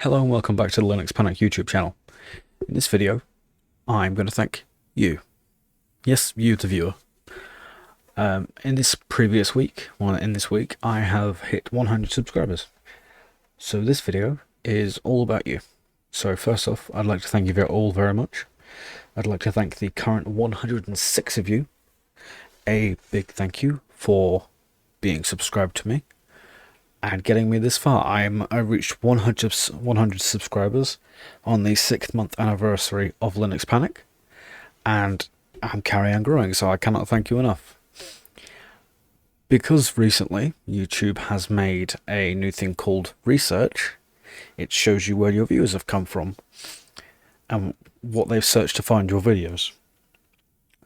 Hello and welcome back to the Linux Panic YouTube channel. In this video, I'm going to thank you. Yes, you the viewer. In this week, I have hit 100 subscribers. So this video is all about you. So first off, I'd like to thank you all very much. I'd like to thank the current 106 of you. A big thank you for being subscribed to me and getting me this far. I reached 100 subscribers on the 6th month anniversary of Linux Panic, and I'm carrying on growing, so I cannot thank you enough. Because recently YouTube has made a new thing called research, it shows you where your viewers have come from and what they've searched to find your videos.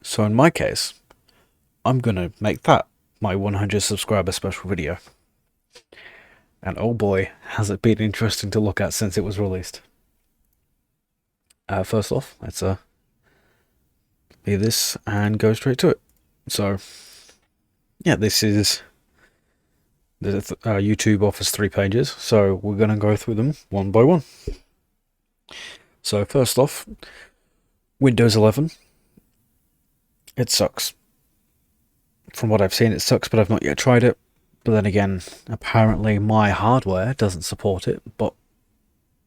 So in my case, I'm going to make that my 100 subscriber special video. And oh boy, has it been interesting to look at since it was released. First off, let's leave this and go straight to it. So, yeah, this is YouTube offers 3 pages, so we're going to go through them one by one. So first off, Windows 11. It sucks. From what I've seen, it sucks, but I've not yet tried it. But then again, apparently my hardware doesn't support it, but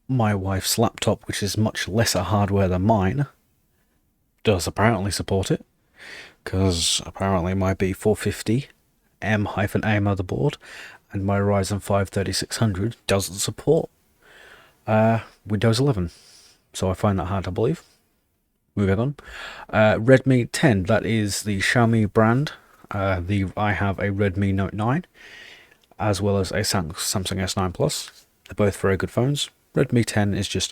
my wife's laptop, which is much lesser hardware than mine, does apparently support it. Because apparently my B450 M-A motherboard and my Ryzen 5 3600 doesn't support Windows 11. So I find that hard to believe. Moving on. Redmi 10, that is the Xiaomi brand. I have a Redmi Note 9 as well as a Samsung S9 Plus. They're both very good phones. Redmi 10 is just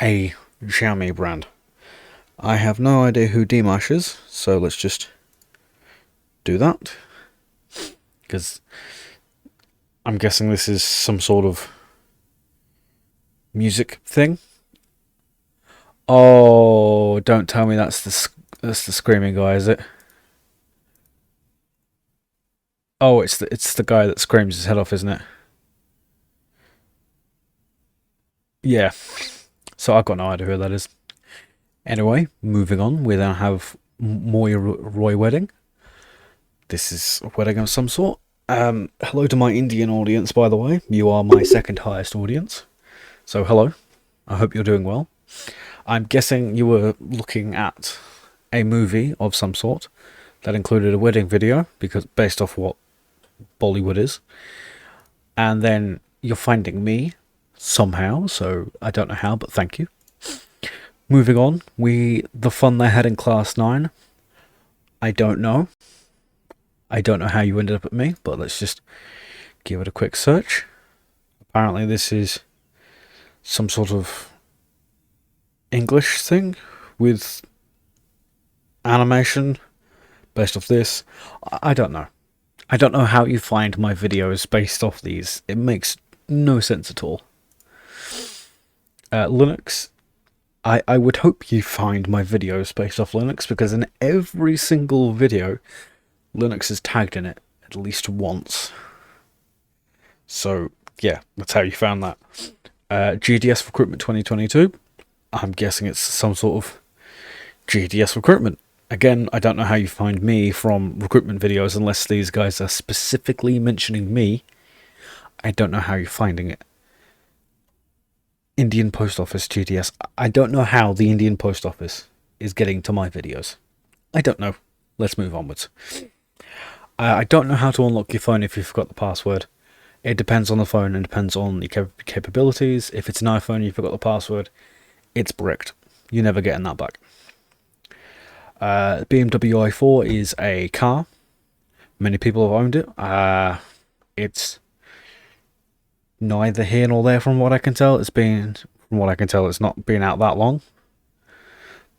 a Xiaomi brand. I have no idea who Dimash is, so let's just do that, because I'm guessing this is some sort of music thing. Oh, don't tell me that's the screaming guy, is it? Oh, it's the guy that screams his head off, isn't it? Yeah. So I've got no idea who that is. Anyway, moving on, we then have Moy Roy Wedding. This is a wedding of some sort. Hello to my Indian audience, by the way. You are my second highest audience. So hello. I hope you're doing well. I'm guessing you were looking at a movie of some sort that included a wedding video, because based off what Bollywood is, and then you're finding me somehow, so I don't know how, but thank you. Moving on, the fun they had in Class 9. I don't know how you ended up at me, but let's just give it a quick search. Apparently this is some sort of English thing with animation based off this. I don't know. I don't know how you find my videos based off these. It makes no sense at all. Linux. I would hope you find my videos based off Linux, because in every single video, Linux is tagged in it at least once. So, yeah, that's how you found that. GDS Recruitment 2022. I'm guessing it's some sort of GDS recruitment. Again, I don't know how you find me from recruitment videos unless these guys are specifically mentioning me. I don't know how you're finding it. Indian Post Office GDS. I don't know how the Indian Post Office is getting to my videos. I don't know. Let's move onwards. I don't know how to unlock your phone if you forgot the password. It depends on the phone and depends on the capabilities. If it's an iPhone and you forgot the password, it's bricked. You're never getting that back. BMW i4 is a car. Many people have owned it. It's neither here nor there from what I can tell. It's not been out that long.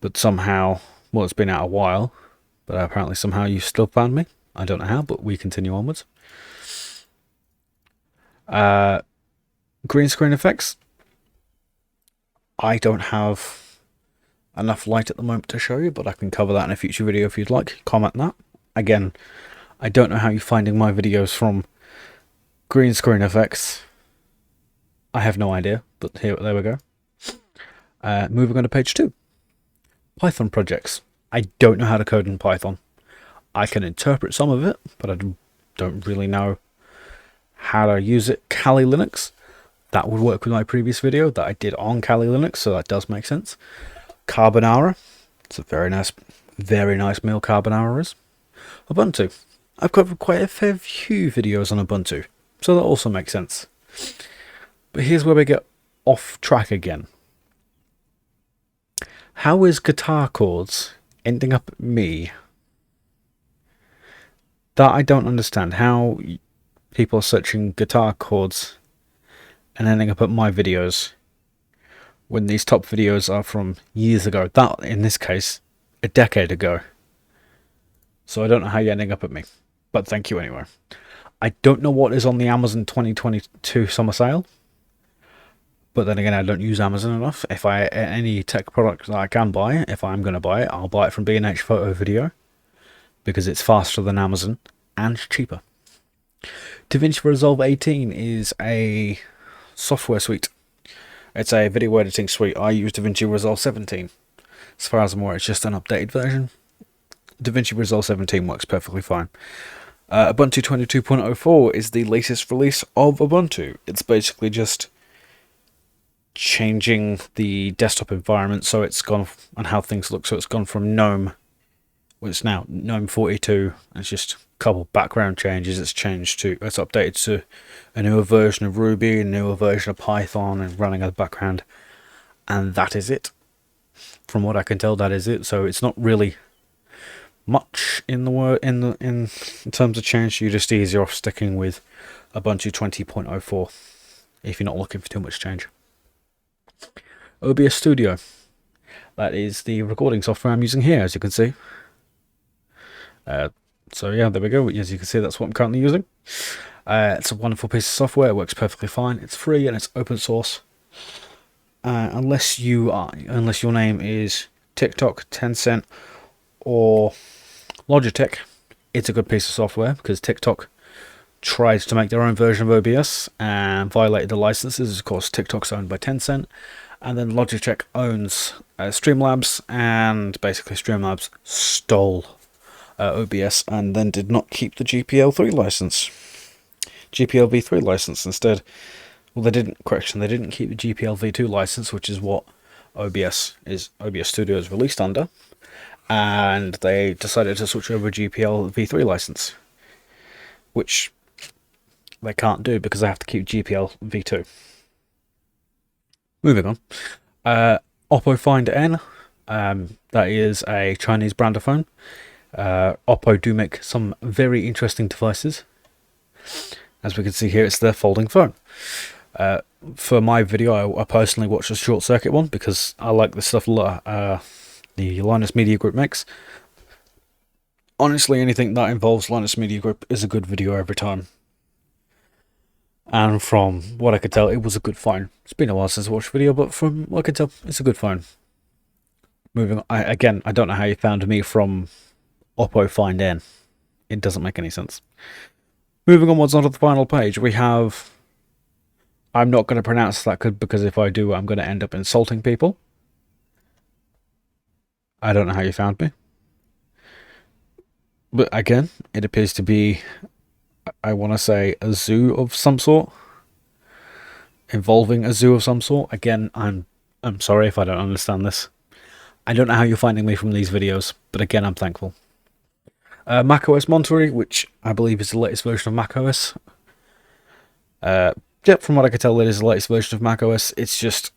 But somehow, well, it's been out a while. But apparently somehow you still found me. I don't know how, but we continue onwards. Green screen effects. I don't have enough light at the moment to show you, but I can cover that in a future video if you'd like. Comment that. Again, I don't know how you're finding my videos from green screen effects. I have no idea, but there we go. Moving on to page 2. Python projects. I don't know how to code in Python. I can interpret some of it, but I don't really know how to use it. Kali Linux. That would work with my previous video that I did on Kali Linux, so that does make sense. Carbonara. It's a very nice meal, carbonara is. Ubuntu. I've covered quite a fair few videos on Ubuntu, so that also makes sense. But here's where we get off track again. How is guitar chords ending up at me? That I don't understand. How people are searching guitar chords and ending up at my videos when these top videos are from years ago. That, in this case, a decade ago. So I don't know how you're ending up at me. But thank you anyway. I don't know what is on the Amazon 2022 summer sale. But then again, I don't use Amazon enough. If any tech product that I can buy, if I'm going to buy it, I'll buy it from B&H Photo Video. Because it's faster than Amazon and cheaper. DaVinci Resolve 18 is a software suite. It's a video editing suite. I use DaVinci Resolve 17. As far as I'm aware, it's just an updated version. DaVinci Resolve 17 works perfectly fine. Ubuntu 22.04 is the latest release of Ubuntu. It's basically just changing the desktop environment so it's gone, and how things look. So it's gone from GNOME, well, it's now GNOME 42. It's just a couple background changes. It's updated to a newer version of Ruby, a newer version of Python, and running in the background. And that is it. From what I can tell, that is it. So it's not really much in terms of change. You're just easier off sticking with Ubuntu 20.04 if you're not looking for too much change. OBS Studio. That is the recording software I'm using here, as you can see. So yeah, there we go. As you can see, that's what I'm currently using. It's a wonderful piece of software. It works perfectly fine. It's free and it's open source. Unless your name is TikTok, Tencent, or Logitech, it's a good piece of software because TikTok tries to make their own version of OBS and violated the licenses. Of course, TikTok's owned by Tencent, and then Logitech owns Streamlabs, and basically Streamlabs stole OBS and then did not keep the GPL3 license. GPL v3 license instead. Well, they didn't keep the GPL v2 license, which is what OBS Studio is released under, and they decided to switch over GPL v3 license, which they can't do because they have to keep GPL v2. Moving on. Oppo Find N. That is a Chinese brand of phone. Oppo do make some very interesting devices. As we can see here, it's their folding phone. For my video, I personally watched the Short Circuit one because I like the stuff the Linus Media Group makes. Honestly, anything that involves Linus Media Group is a good video every time. And from what I could tell, it was a good phone. It's been a while since I watched the video, but from what I could tell, it's a good phone. Moving on. I don't know how you found me from Oppo Find N. It doesn't make any sense. Moving onwards onto the final page, we have... I'm not going to pronounce that because if I do, I'm going to end up insulting people. I don't know how you found me. But again, it appears to be, I want to say, a zoo of some sort. Involving a zoo of some sort. Again, I'm sorry if I don't understand this. I don't know how you're finding me from these videos, but again, I'm thankful. macOS Monterey, which I believe is the latest version of macOS. Yep, from what I can tell, it is the latest version of macOS. It's just,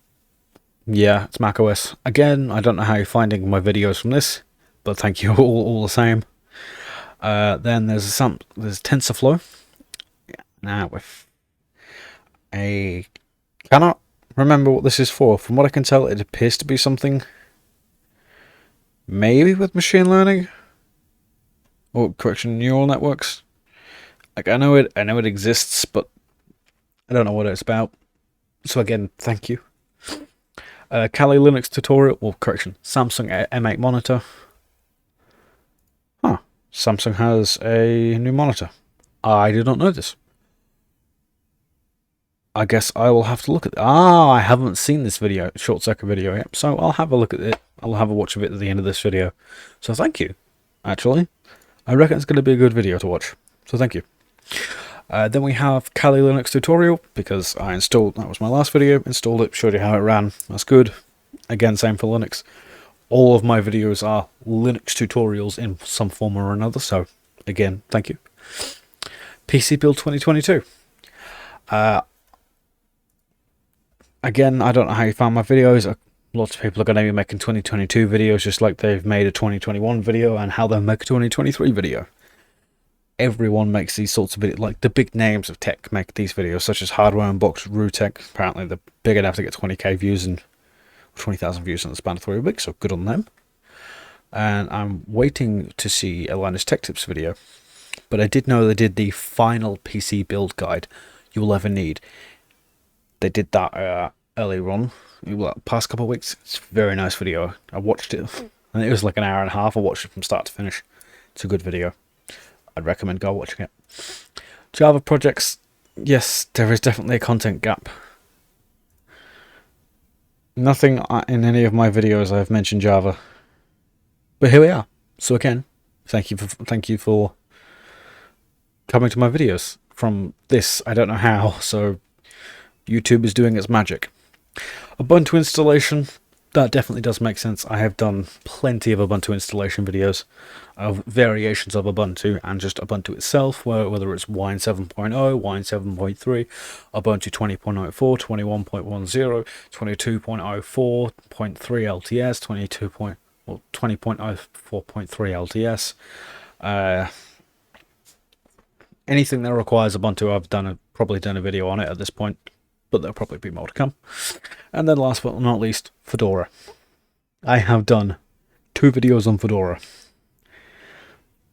yeah, it's macOS. Again, I don't know how you're finding my videos from this, but thank you all the same. Then there's TensorFlow. Now, with I cannot remember what this is for. From what I can tell, it appears to be something maybe with machine learning or neural networks. Like I know it exists, but I don't know what it's about. So again, thank you. Kali Linux tutorial, Samsung M8 monitor. Huh. Samsung has a new monitor. I did not know this. I guess I will have to look at it. I haven't seen this video, short circuit video yet, so I'll have a look at it. I'll have a watch of it at the end of this video. So thank you, actually. I reckon it's going to be a good video to watch, so thank you. Then we have Kali Linux tutorial, because I installed, that was my last video, installed it, showed you how it ran, that's good. Again, same for Linux. All of my videos are Linux tutorials in some form or another, so again, thank you. PC Build 2022. Again, I don't know how you found my videos. Lots of people are going to be making 2022 videos just like they've made a 2021 video, and how they'll make a 2023 video. Everyone makes these sorts of videos, like the big names of tech make these videos, such as Hardware Unboxed, Rutech. Apparently they're big enough to get 20k views and 20,000 views in the span of 3 weeks, so good on them. And I'm waiting to see a Linus Tech Tips video, but I did know they did the final PC build guide you will ever need. They did that earlier on, past couple of weeks. It's a very nice video. I watched it, and it was like an hour and a half. I watched it from start to finish. It's a good video. I'd recommend go watching it. Java projects. Yes, there is definitely a content gap. Nothing in any of my videos I've mentioned Java, but here we are. So again, thank you for coming to my videos. From this, I don't know how, so YouTube is doing its magic. Ubuntu installation, that definitely does make sense. I have done plenty of Ubuntu installation videos of variations of Ubuntu and just Ubuntu itself, whether it's Wine 7.0, Wine 7.3, Ubuntu 20.04, 21.10, 22.04.3 LTS, 20.04.3 LTS. Anything that requires Ubuntu, I've probably done a video on it at this point, but there'll probably be more to come. And then last but not least, Fedora. I have done 2 videos on Fedora.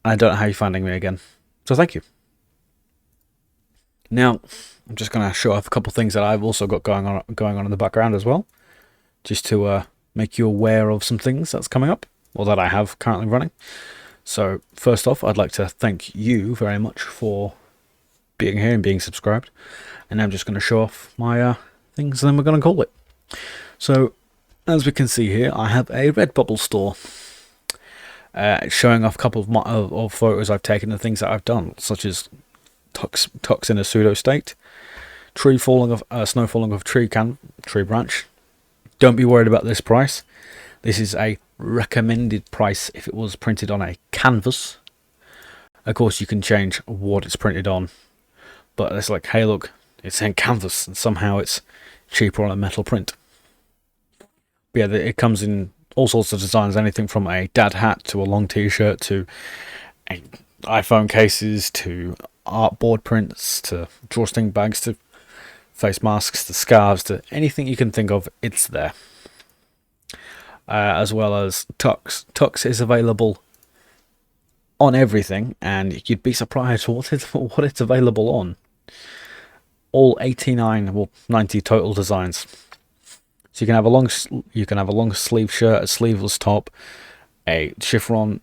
I don't know how you're finding me again, so thank you. Now, I'm just going to show off a couple of things that I've also got going on in the background as well, just to make you aware of some things that's coming up, or that I have currently running. So first off, I'd like to thank you very much for being here and being subscribed. And I'm just going to show off my things, and then we're going to call it. So, as we can see here, I have a Redbubble store. Showing off a couple of photos I've taken and things that I've done, such as tux in a pseudo state, snow falling off tree branch. Don't be worried about this price. This is a recommended price if it was printed on a canvas. Of course, you can change what it's printed on, but it's like, hey, look, it's in canvas, and somehow it's cheaper on a metal print. But yeah, it comes in all sorts of designs, anything from a dad hat to a long t-shirt to iPhone cases to artboard prints to drawstring bags to face masks to scarves to anything you can think of, it's there. As well as tux. Tux is available on everything, and you'd be surprised what it's available on. All 89, well, 90 total designs. So you can have a long sleeve shirt, a sleeveless top, a chiffon,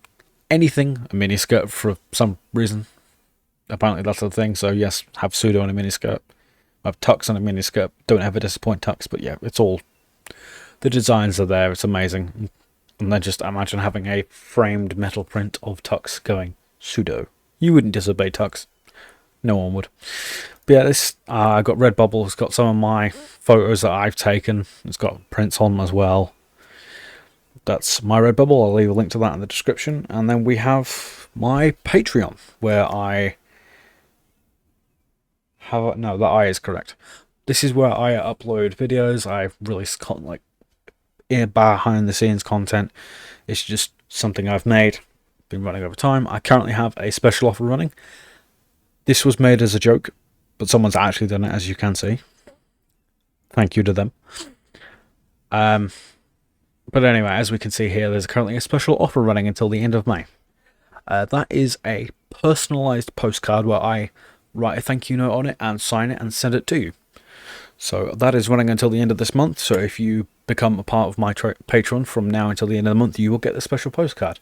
anything, a mini skirt for some reason. Apparently that's the thing. So yes, have pseudo on a mini skirt. Have tux on a mini skirt. Don't ever disappoint tux. But yeah, it's all, the designs are there. It's amazing. And then just imagine having a framed metal print of tux going pseudo. You wouldn't disobey tux. No one would. But yeah, this I got Redbubble. It's got some of my photos that I've taken. It's got prints on them as well. That's my Redbubble. I'll leave a link to that in the description. And then we have my Patreon, where I have that I is correct. This is where I upload videos. I release like behind the scenes content. It's just something I've made, been running over time. I currently have a special offer running. This was made as a joke, but someone's actually done it, as you can see. Thank you to them. But anyway, as we can see here, there's currently a special offer running until the end of May. That is a personalised postcard where I write a thank you note on it and sign it and send it to you. So that is running until the end of this month. So if you become a part of my Patreon from now until the end of the month, you will get the special postcard.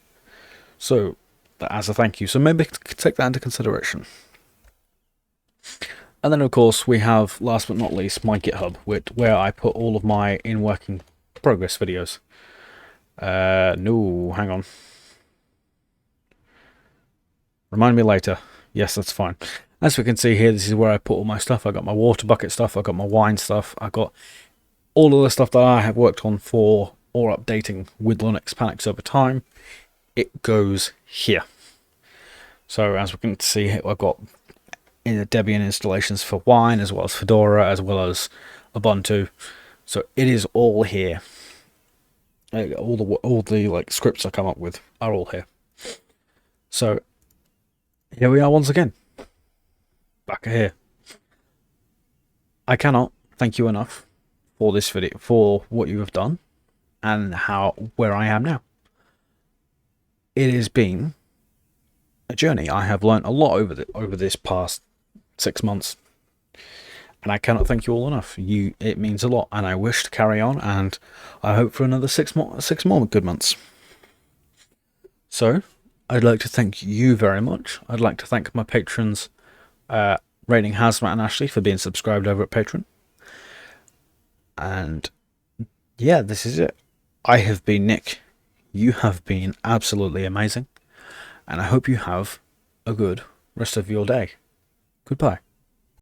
So as a thank you. So maybe take that into consideration. And then, of course, we have, last but not least, my GitHub, where I put all of my in-working progress videos. No, hang on. Remind me later. Yes, that's fine. As we can see here, this is where I put all my stuff. I got my water bucket stuff. I got my wine stuff. I got all of the stuff that I have worked on for or updating with Linux Panics over time. It goes here. So as we can see here, I've got in the Debian installations for Wine, as well as Fedora, as well as Ubuntu. So it is all here. All the like scripts I come up with are all here. So here we are once again. Back here. I cannot thank you enough for this video, for what you have done, and where I am now. It has been a journey. I have learned a lot over this past 6 months, and I cannot thank you all enough. It means a lot, and I wish to carry on, and I hope for another six more good months. So I'd like to thank you very much. I'd like to thank my patrons, Raining Hazmat and Ashley, for being subscribed over at Patreon. And yeah, this is it. I have been Nick. You have been absolutely amazing, and I hope you have a good rest of your day. Goodbye.